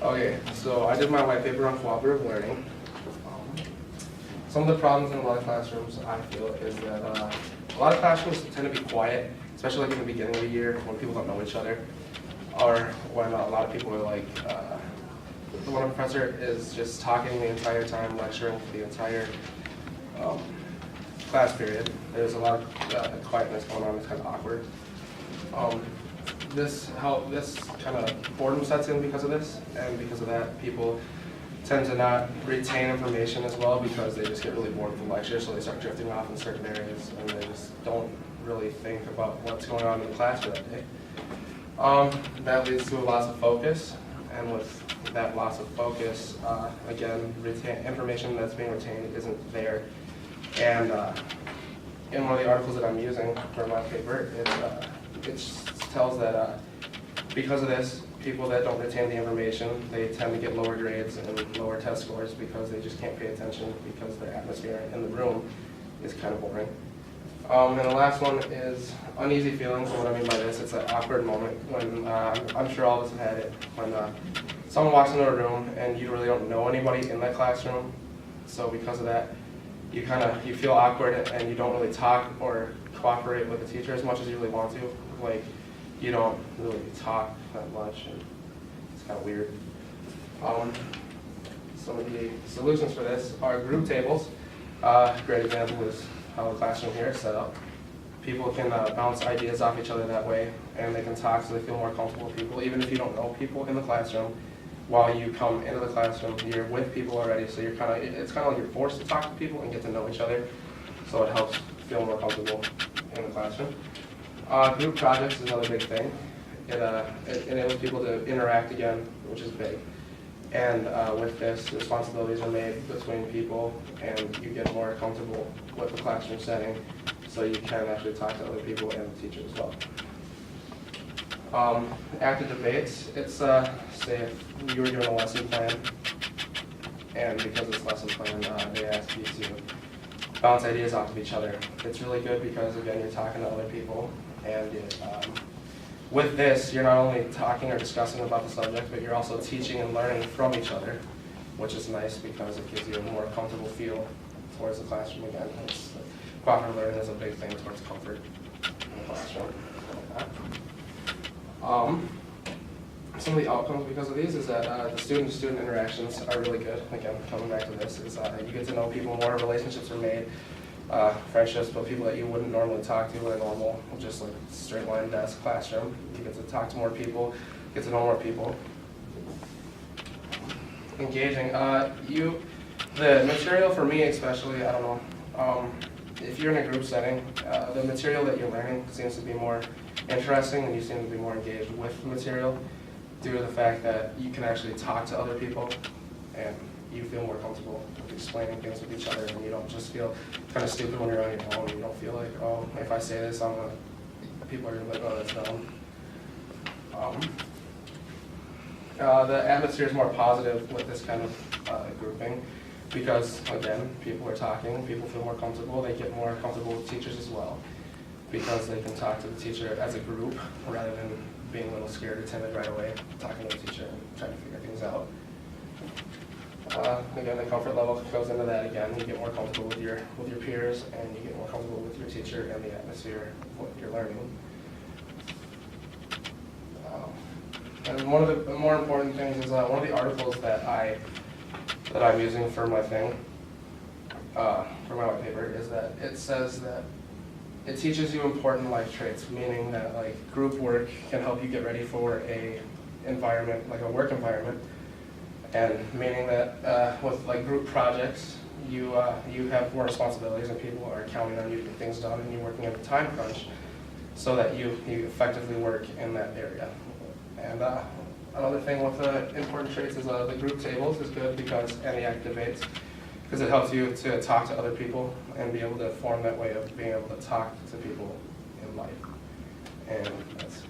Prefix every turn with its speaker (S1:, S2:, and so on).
S1: Okay, so I did my white paper on cooperative learning. Some of the problems in a lot of classrooms, I feel, is that a lot of classrooms tend to be quiet, especially like in the beginning of the year when people don't know each other, or when a lot of people are like, the one professor is just talking the entire time, lecturing for the entire class period. There's a lot of quietness going on. It's kind of awkward. This kind of boredom sets in because of this, and because of that, people tend to not retain information as well because they just get really bored with the lecture, so they start drifting off in certain areas, and they just don't really think about what's going on in the class for that day. That leads to a loss of focus, and with that loss of focus, again, information that's being retained isn't there. And in one of the articles that I'm using for my paper, it tells that because of this, people that don't retain the information, they tend to get lower grades and lower test scores because they just can't pay attention because the atmosphere in the room is kind of boring. And the last one is uneasy feelings. And what I mean by this, it's an awkward moment when, I'm sure all of us have had it, when someone walks into a room and you really don't know anybody in that classroom. So because of that, you feel awkward and you don't really talk or cooperate with the teacher as much as you really want to. Like, you don't really talk that much, and it's kind of weird. Some of the solutions for this are group tables. A great example is how the classroom here is set up. People can bounce ideas off each other that way, and they can talk so they feel more comfortable with people, even if you don't know people in the classroom. While you come into the classroom, you're with people already, so it's kind of like you're forced to talk to people and get to know each other, so it helps feel more comfortable in the classroom. Group projects is another big thing. It enables people to interact again, which is big. And with this, responsibilities are made between people, and you get more comfortable with the classroom setting, so you can actually talk to other people and the teacher as well. Active debates, it's, say if you were given a lesson plan, and because it's lesson plan, they ask you to bounce ideas off of each other. It's really good because, again, you're talking to other people, and with this, you're not only talking or discussing about the subject, but you're also teaching and learning from each other, which is nice because it gives you a more comfortable feel towards the classroom again. Cooperative learning is a big thing towards comfort in the classroom. Some of the outcomes because of these is that the student-to-student interactions are really good. Again, coming back to this, is you get to know people more, relationships are made, friendships with people that you wouldn't normally talk to in a normal, just like straight line desk classroom. You get to talk to more people, get to know more people. Engaging. The material for me especially, I don't know, if you're in a group setting, the material that you're learning seems to be more interesting and you seem to be more engaged with the material due to the fact that you can actually talk to other people and you feel more comfortable with explaining things with each other, and you don't just feel kind of stupid when you're on your own. You don't feel like, oh, if I say this, people are going to be like, oh, that's dumb. The atmosphere is more positive with this kind of grouping because, again, people are talking, people feel more comfortable, they get more comfortable with teachers as well because they can talk to the teacher as a group rather than being a little scared or timid right away, talking to the teacher and trying to figure things out. Again, the comfort level goes into that again. You get more comfortable with your peers, and you get more comfortable with your teacher and the atmosphere of what you're learning. And one of the more important things is one of the articles that I'm using for my thing, for my white paper, is that it says that it teaches you important life traits, meaning that like group work can help you get ready for a environment, like a work environment, and meaning that with like group projects, you have more responsibilities and people are counting on you to get things done, and you're working at a time crunch so that you effectively work in that area. And another thing with the important traits is the group tables is good because, and the active debates, because it helps you to talk to other people and be able to form that way of being able to talk to people in life. And that's